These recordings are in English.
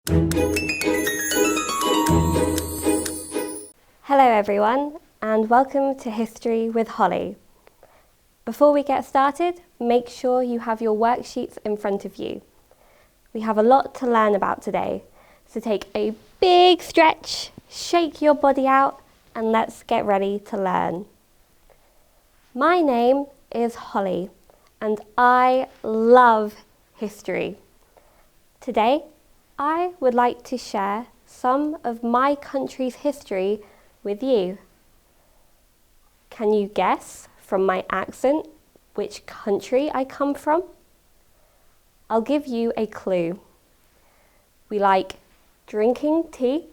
Hello everyone, and welcome to History with Holly. Before we get started, make sure you have your worksheets in front of you. We have a lot to learn about today, so take a big stretch, shake your body out, and let's get ready to learn. My name is Holly, and I love history. Today, I would like to share some of my country's history with you. Can you guess from my accent which country I come from? I'll give you a clue. We like drinking tea,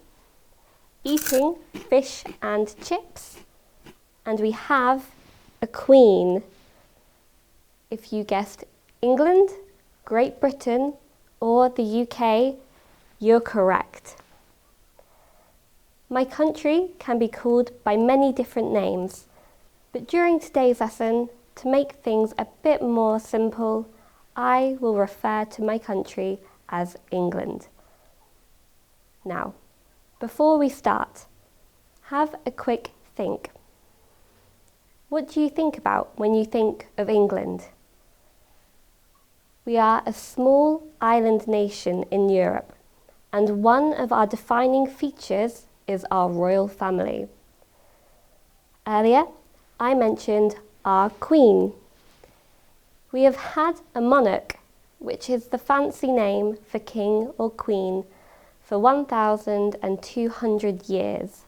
eating fish and chips, and we have a queen. If you guessed England, Great Britain, or the UK, you're correct. My country can be called by many different names, but during today's lesson, to make things a bit more simple, I will refer to my country as England. Now, before we start, have a quick think. What do you think about when you think of England? We are a small island nation in Europe, and one of our defining features is our royal family. Earlier, I mentioned our Queen. We have had a monarch, which is the fancy name for king or queen, for 1,200 years.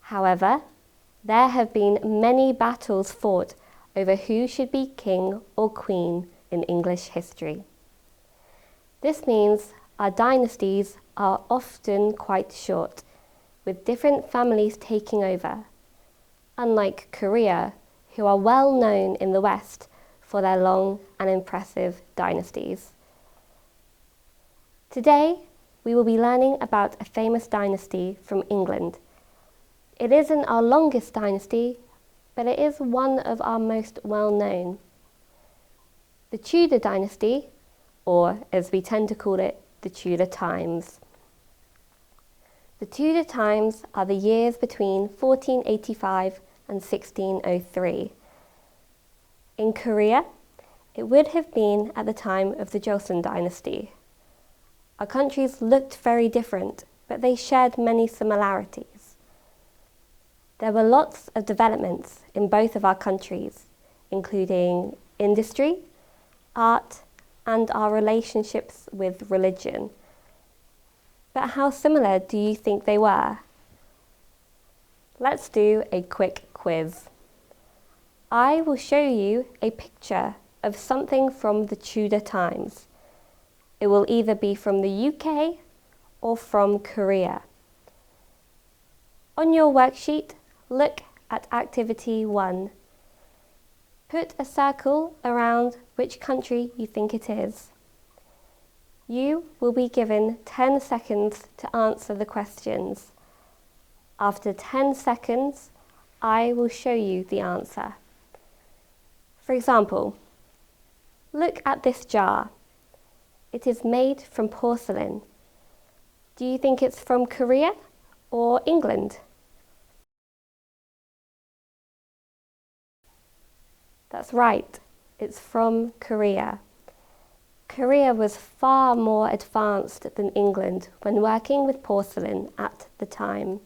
However, there have been many battles fought over who should be king or queen in English history. This means our dynasties are often quite short, with different families taking over, unlike Korea, who are well known in the West for their long and impressive dynasties. Today, we will be learning about a famous dynasty from England. It isn't our longest dynasty, but it is one of our most well-known. The Tudor dynasty, or as we tend to call it, the Tudor times. The Tudor times are the years between 1485 and 1603. In Korea, it would have been at the time of the Joseon dynasty. Our countries looked very different, but they shared many similarities. There were lots of developments in both of our countries, including industry, art, and our relationships with religion. But how similar do you think they were? Let's do a quick quiz. I will show you a picture of something from the Tudor times. It will either be from the UK or from Korea. On your worksheet, look at activity 1. Put a circle around which country you think it is. You will be given 10 seconds to answer the questions. After 10 seconds, I will show you the answer. For example, look at this jar. It is made from porcelain. Do you think it's from Korea or England? That's right, it's from Korea. Korea was far more advanced than England when working with porcelain at the time.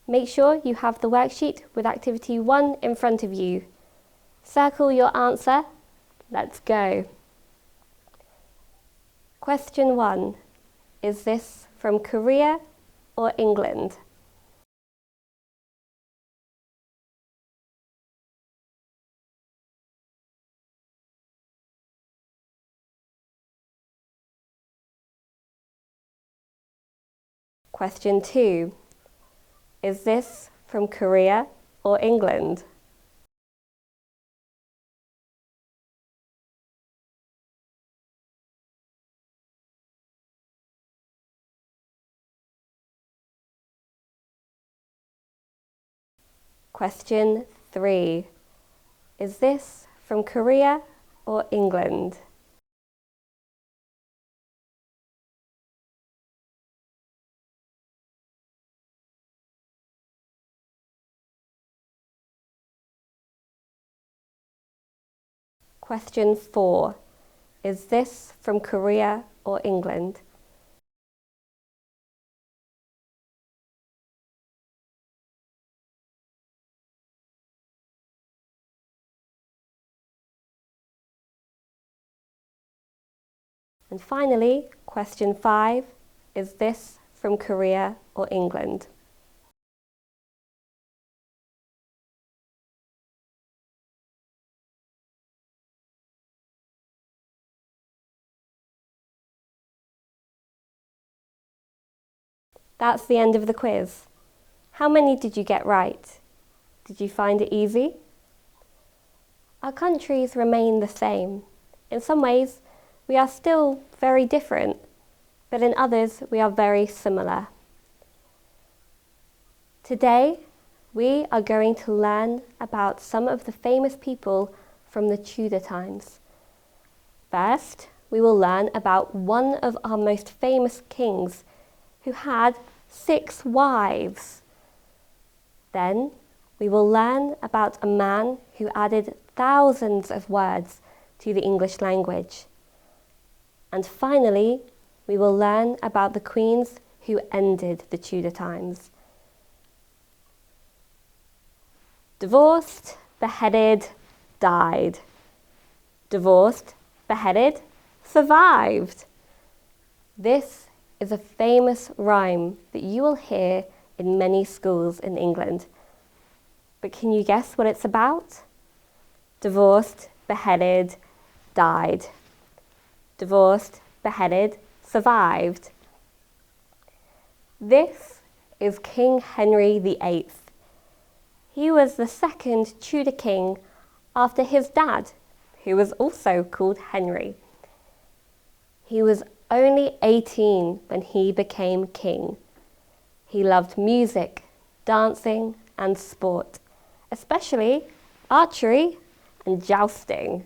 Make sure you have the worksheet with activity 1 in front of you. Circle your answer. Let's go. Question 1. Is this from Korea or England? Question 2. Is this from Korea or England? Question 3. Is this from Korea or England? Question 4. Is this from Korea or England? And finally, question 5. Is this from Korea or England? That's the end of the quiz. How many did you get right? Did you find it easy? Our countries remain the same. In some ways, we are still very different, but in others, we are very similar. Today, we are going to learn about some of the famous people from the Tudor times. First, we will learn about one of our most famous kings who had 6 wives. Then, we will learn about a man who added thousands of words to the English language. And finally, we will learn about the queens who ended the Tudor times. Divorced, beheaded, died. Divorced, beheaded, survived. This is a famous rhyme that you will hear in many schools in England. But can you guess what it's about? Divorced, beheaded, died. Divorced, beheaded, survived. This is King Henry VIII. He was the second Tudor king after his dad, who was also called Henry. He was only 18 when he became king. He loved music, dancing, and sport, especially archery and jousting.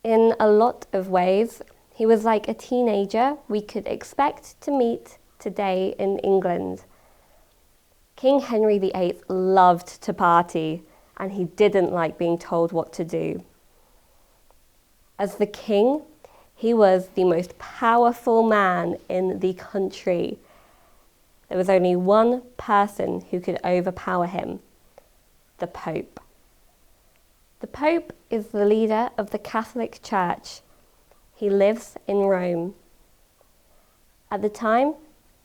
In a lot of ways, he was like a teenager we could expect to meet today in England. King Henry VIII loved to party, and he didn't like being told what to do. As the king, he was the most powerful man in the country. There was only one person who could overpower him: the Pope. The Pope is the leader of the Catholic Church. He lives in Rome. At the time,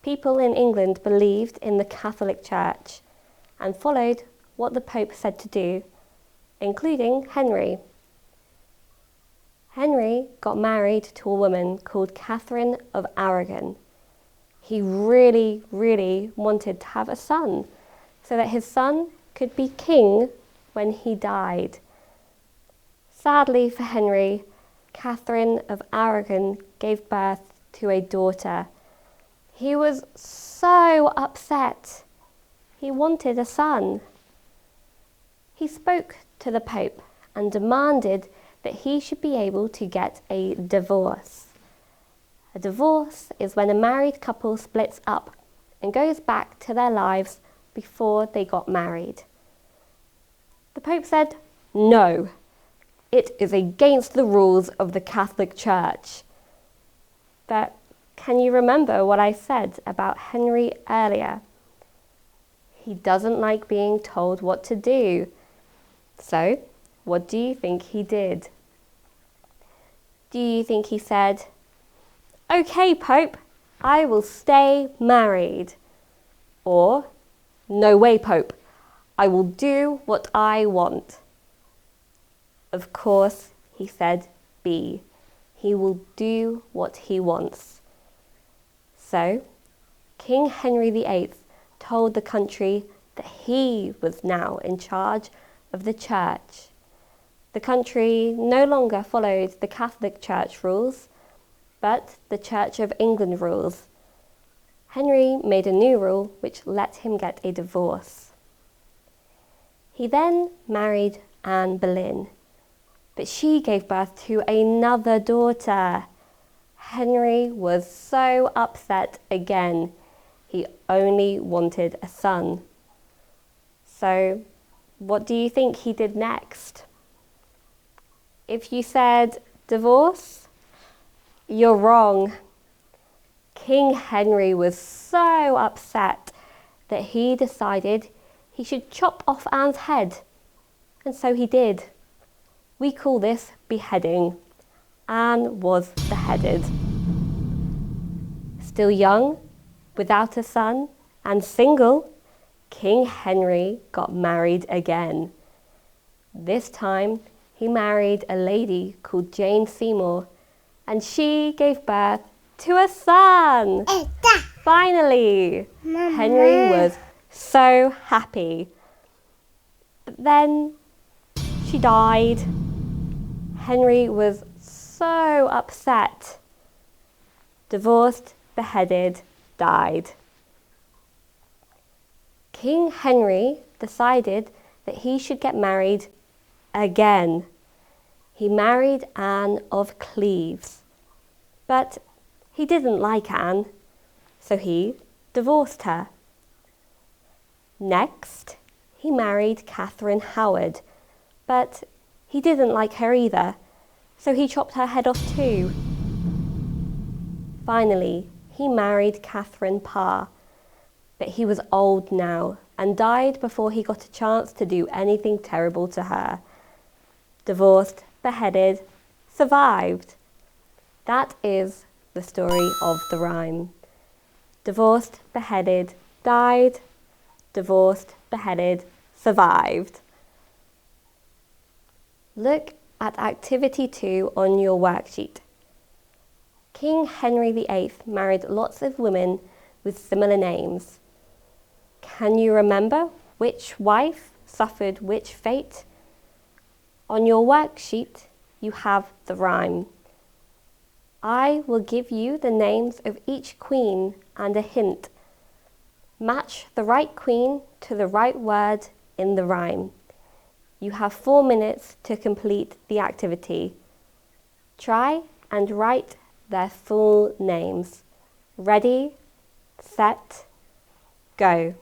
people in England believed in the Catholic Church and followed what the Pope said to do, including Henry. Henry got married to a woman called Catherine of Aragon. He really, really wanted to have a son so that his son could be king when he died. Sadly for Henry, Catherine of Aragon gave birth to a daughter. He was so upset. He wanted a son. He spoke to the Pope and demanded that he should be able to get a divorce. A divorce is when a married couple splits up and goes back to their lives before they got married. The Pope said, "No, it is against the rules of the Catholic Church." But can you remember what I said about Henry earlier? He doesn't like being told what to do. So, what do you think he did? Do you think he said, "Okay, Pope, I will stay married"? Or, "No way, Pope, I will do what I want"? Of course, he said B. He will do what he wants. So, King Henry VIII told the country that he was now in charge of the church. The country no longer followed the Catholic Church rules, but the Church of England rules. Henry made a new rule which let him get a divorce. He then married Anne Boleyn, but she gave birth to another daughter. Henry was so upset again. He only wanted a son. So, what do you think he did next? If you said divorce, you're wrong. King Henry was so upset that he decided he should chop off Anne's head. And so he did. We call this beheading. Anne was beheaded. Still young, without a son, and single, King Henry got married again. This time, he married a lady called Jane Seymour, and she gave birth to a son. Finally, Henry was so happy. But then she died. Henry was so upset. Divorced, beheaded, died. King Henry decided that he should get married again. He married Anne of Cleves, but he didn't like Anne, so he divorced her. Next, he married Catherine Howard, but he didn't like her either, so he chopped her head off too. Finally, he married Catherine Parr, but he was old now and died before he got a chance to do anything terrible to her. Divorced, beheaded, survived. That is the story of the rhyme. Divorced, beheaded, died. Divorced, beheaded, survived. Look at activity 2 on your worksheet. King Henry VIII married lots of women with similar names. Can you remember which wife suffered which fate? On your worksheet, you have the rhyme. I will give you the names of each queen and a hint. Match the right queen to the right word in the rhyme. You have 4 minutes to complete the activity. Try and write their full names. Ready, set, go.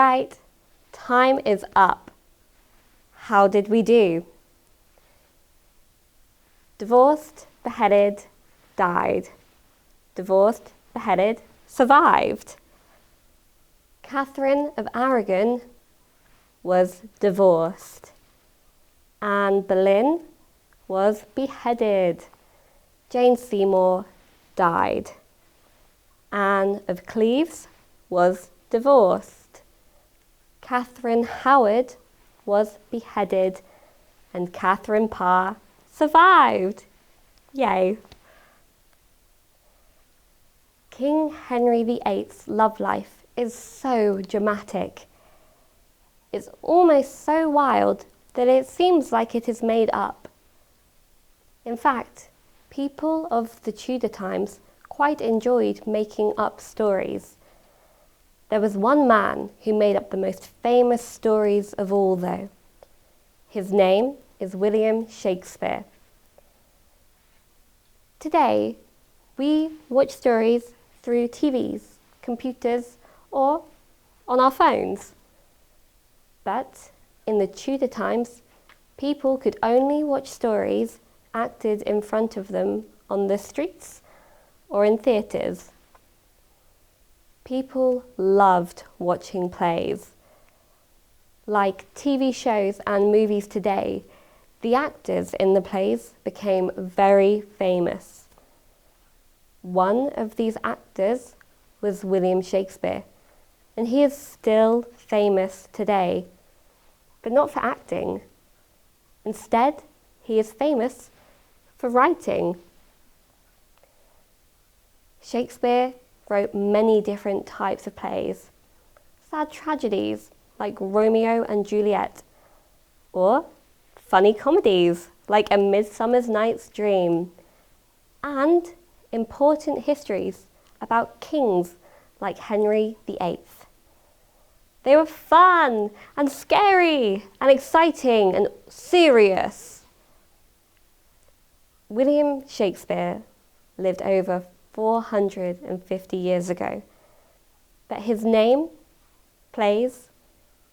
right, time is up. How did we do? Divorced, beheaded, died. Divorced, beheaded, survived. Catherine of Aragon was divorced. Anne Boleyn was beheaded. Jane Seymour died. Anne of Cleves was divorced. Catherine Howard was beheaded, and Catherine Parr survived. Yay! King Henry VIII's love life is so dramatic. It's almost so wild that it seems like it is made up. In fact, people of the Tudor times quite enjoyed making up stories. There was one man who made up the most famous stories of all, though. His name is William Shakespeare. Today, we watch stories through TVs, computers, or on our phones. But in the Tudor times, people could only watch stories acted in front of them on the streets or in theatres. People loved watching plays. Like TV shows and movies today, the actors in the plays became very famous. One of these actors was William Shakespeare, and he is still famous today, but not for acting. Instead, he is famous for writing. Shakespeare wrote many different types of plays. Sad tragedies like Romeo and Juliet, or funny comedies like A Midsummer Night's Dream, and important histories about kings like Henry VIII. They were fun and scary and exciting and serious. William Shakespeare lived over 450 years ago, but his name, plays,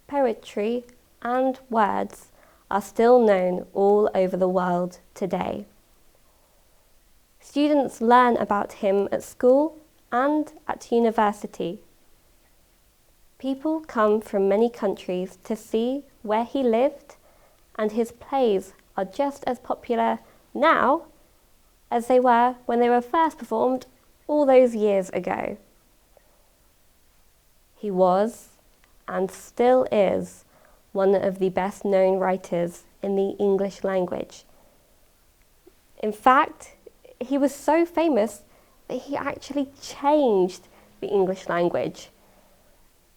poetry, and words are still known all over the world today. Students learn about him at school and at university. People come from many countries to see where he lived, and his plays are just as popular now as they were when they were first performed all those years ago. He was, and still is, one of the best known writers in the English language. In fact, he was so famous that he actually changed the English language.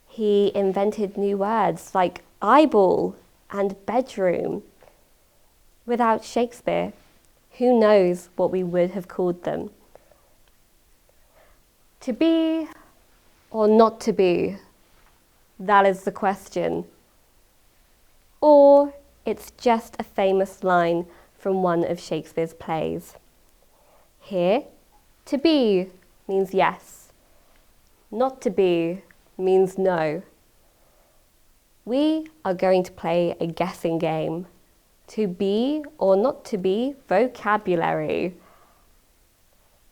He invented new words like eyeball and bedroom. Without Shakespeare, who knows what we would have called them? To be or not to be? That is the question. Or it's just a famous line from one of Shakespeare's plays. Here, to be means yes. Not to be means no. We are going to play a guessing game. To be or not to be vocabulary.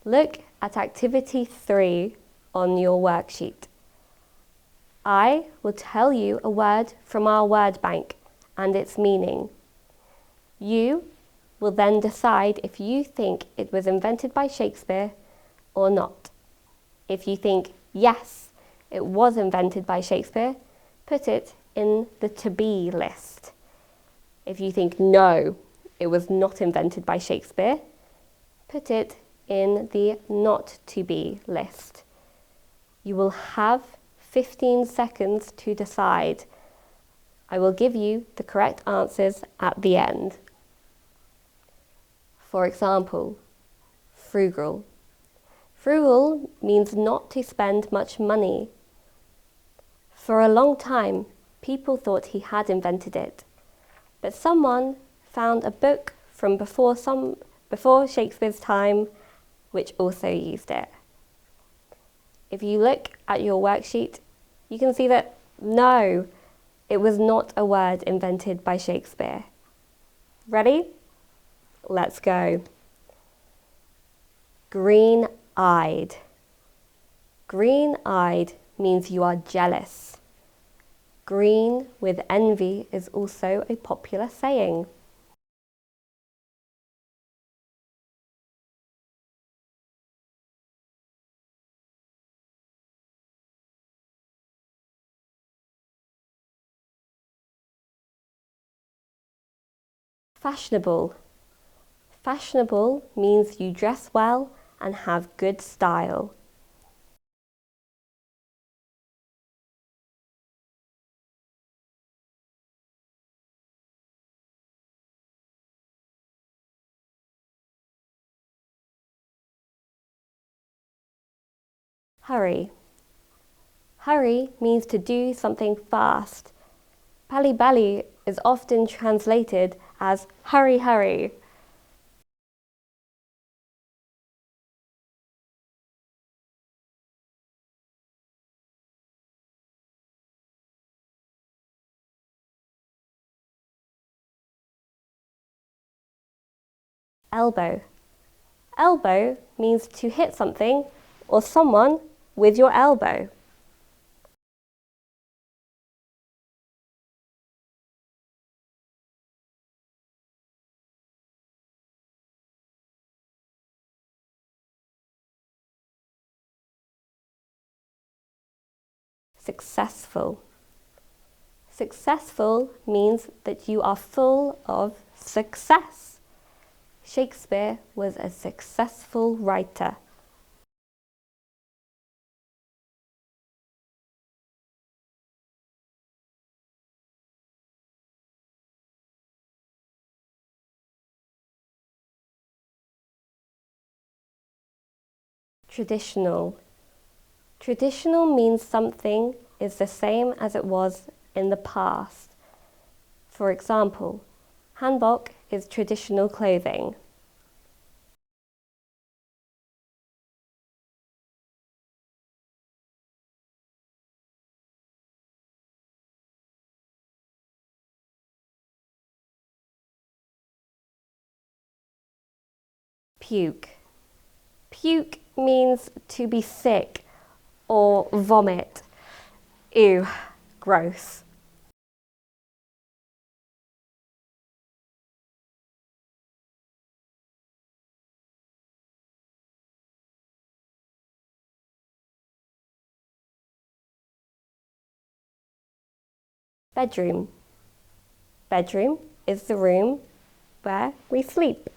Look at activity 3 on your worksheet. I will tell you a word from our word bank and its meaning. You will then decide if you think it was invented by Shakespeare or not. If you think yes, it was invented by Shakespeare, put it in the to be list. If you think no, it was not invented by Shakespeare, put it in the not to be list. You will have 15 seconds to decide. I will give you the correct answers at the end. For example, frugal. Frugal means not to spend much money. For a long time, people thought he had invented it, but someone found a book from before Shakespeare's time which also used it. If you look at your worksheet, you can see that No, it was not a word invented by Shakespeare. Ready? Let's go. Green-eyed. Green-eyed means you are jealous. Green with envy is also a popular saying. Fashionable. Fashionable means you dress well and have good style. Hurry. Hurry means to do something fast. Bally bally is often translated as hurry hurry. Elbow. Elbow means to hit something or someone with your elbow. Successful. Successful means that you are full of success. Shakespeare was a successful writer. Traditional. Traditional means something is the same as it was in the past. For example, hanbok is traditional clothing. Puke. Puke means to be sick or vomit. Ew, gross. Bedroom. Bedroom is the room where we sleep.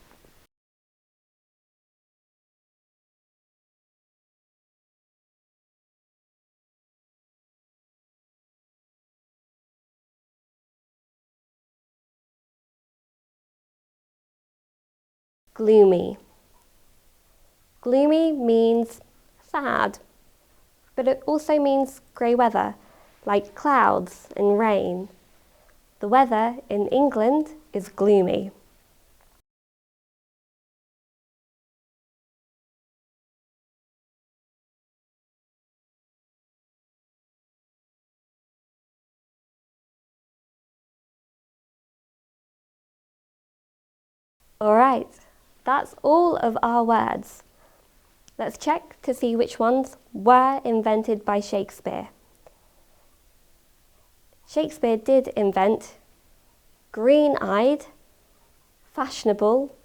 Gloomy. Gloomy means sad, but it also means grey weather, like clouds and rain. The weather in England is gloomy. Alright, that's all of our words. Let's check to see which ones were invented by Shakespeare. Shakespeare did invent green-eyed, fashionable,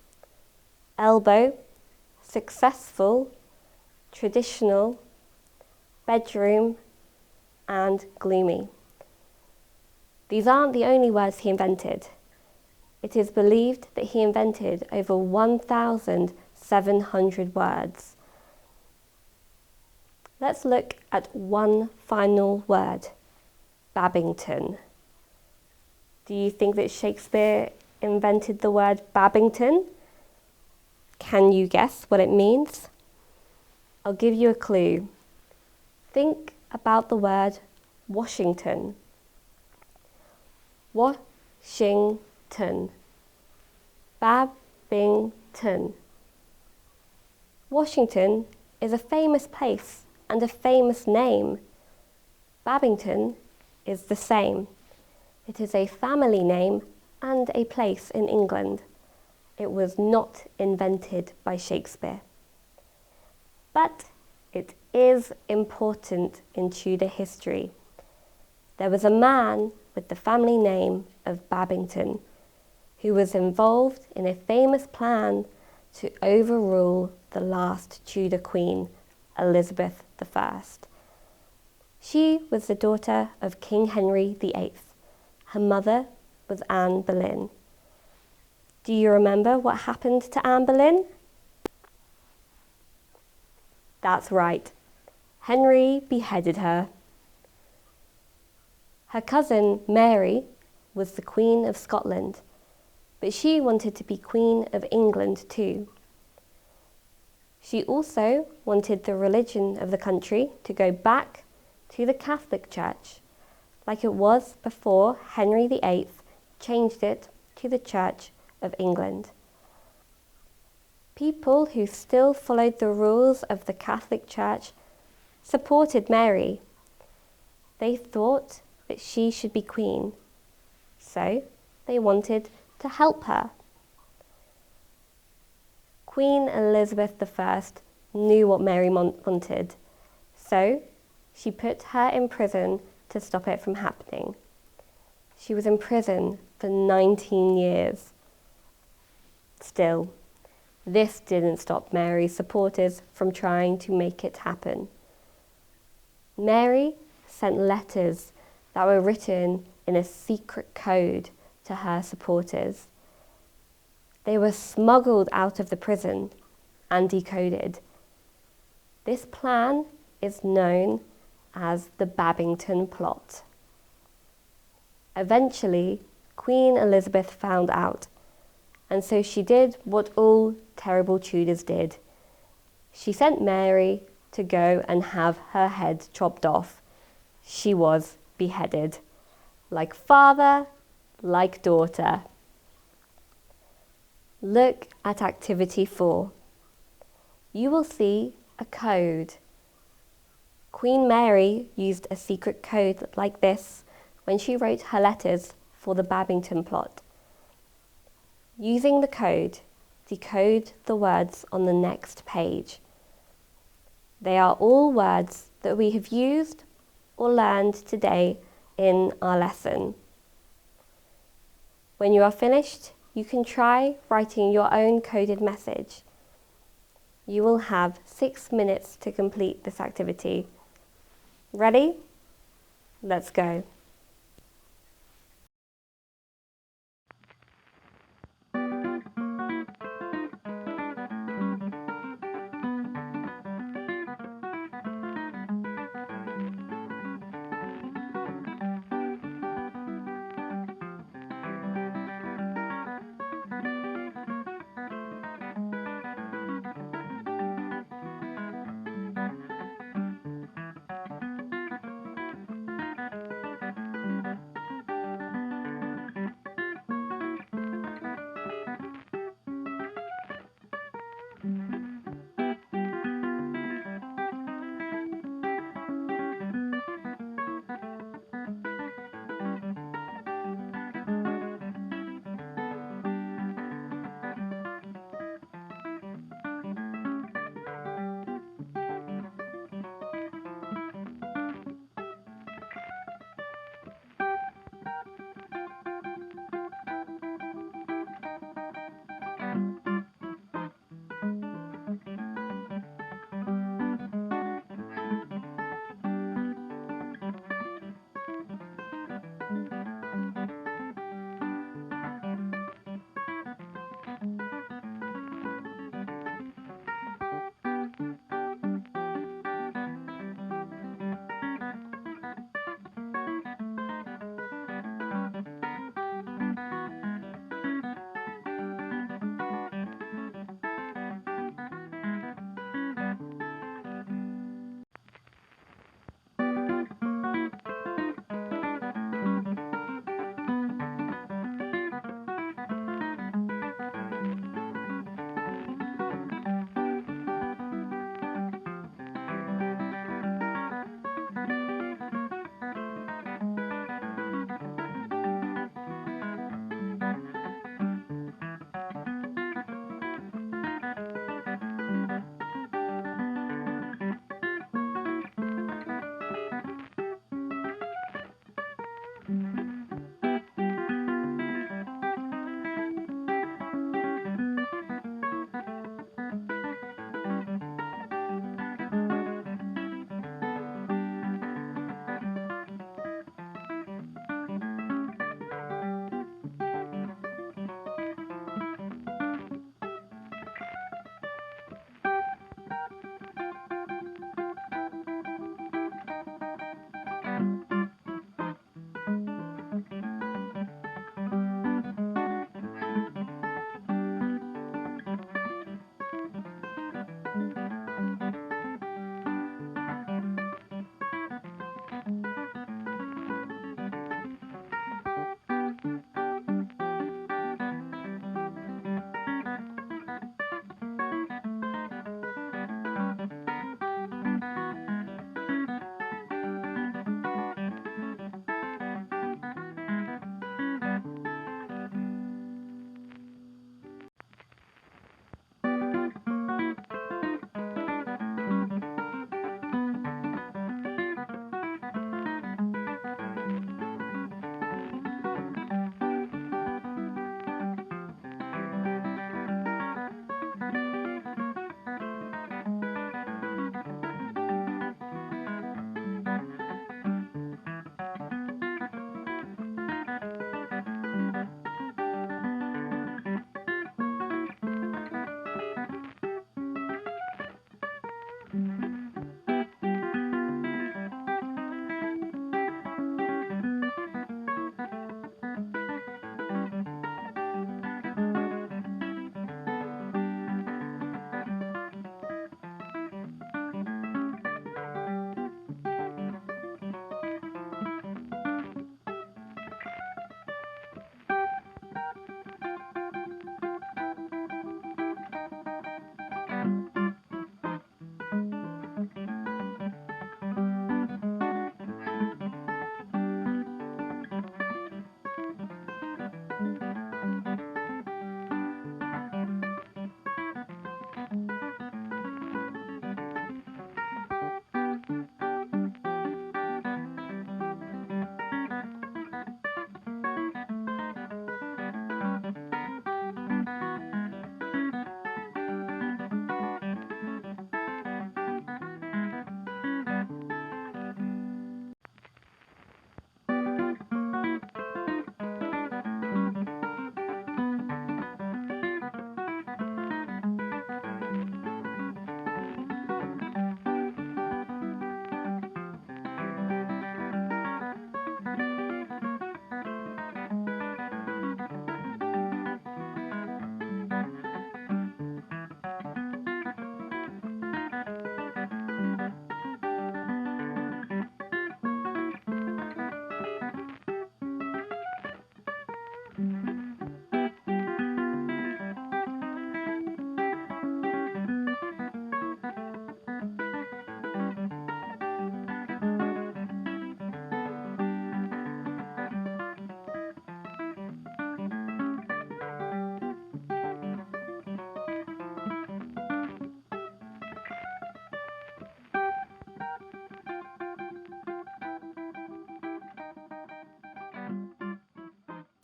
elbow, successful, traditional, bedroom, and gloomy. These aren't the only words he invented. It is believed that he invented over 1,700 words. Let's look at one final word, Babington. Do you think that Shakespeare invented the word Babington? Can you guess what it means? I'll give you a clue. Think about the word Washington. Washington. Babington. Washington is a famous place and a famous name. Babington is the same. It is a family name and a place in England. It was not invented by Shakespeare. But it is important in Tudor history. There was a man with the family name of Babington who was involved in a famous plan to overrule the last Tudor queen, Elizabeth I. She was the daughter of King Henry VIII. Her mother was Anne Boleyn. Do you remember what happened to Anne Boleyn? That's right. Henry beheaded her. Her cousin Mary was the Queen of Scotland, but she wanted to be Queen of England too. She also wanted the religion of the country to go back to the Catholic Church, like it was before Henry VIII changed it to the Church of England. People who still followed the rules of the Catholic Church supported Mary. They thought that she should be queen, so they wanted to help her. Queen Elizabeth I knew what Mary wanted, so she put her in prison to stop it from happening. She was in prison for 19 years. Still, this didn't stop Mary's supporters from trying to make it happen. Mary sent letters that were written in a secret code to her supporters. They were smuggled out of the prison and decoded. This plan is known as the Babington Plot. Eventually, Queen Elizabeth found out, and so she did what all terrible Tudors did. She sent Mary to go and have her head chopped off. She was beheaded. Like father, like daughter. Look at activity 4. You will see a code. Queen Mary used a secret code like this when she wrote her letters for the Babington Plot. Using the code, decode the words on the next page. They are all words that we have used or learned today in our lesson. When you are finished, you can try writing your own coded message. You will have 6 minutes to complete this activity. Ready? Let's go.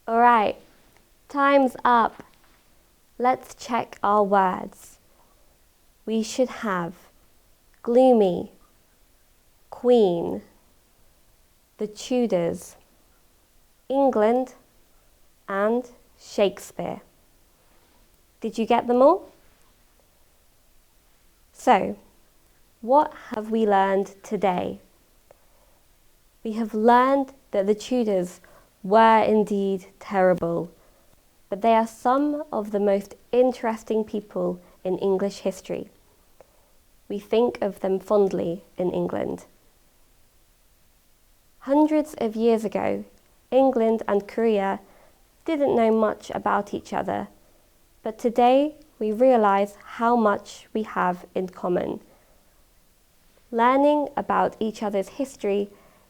Alright, time's up. Let's check our words. We should have gloomy, Queen, the Tudors, England, and Shakespeare. Did you get them all? So, what have we learned today? We have learned that the Tudors were indeed terrible, but they are some of the most interesting people in English history. We think of them fondly in England. Hundreds of years ago, England and Korea didn't know much about each other, but today we realize how much we have in common. Learning about each other's history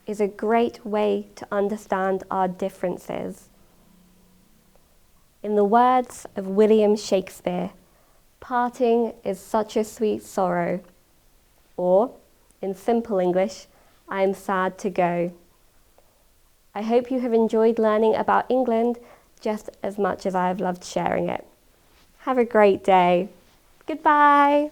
is a great way to understand our differences. In the words of William Shakespeare, parting is such a sweet sorrow. Or, in simple English, I am sad to go. I hope you have enjoyed learning about England just as much as I have loved sharing it. Have a great day. Goodbye.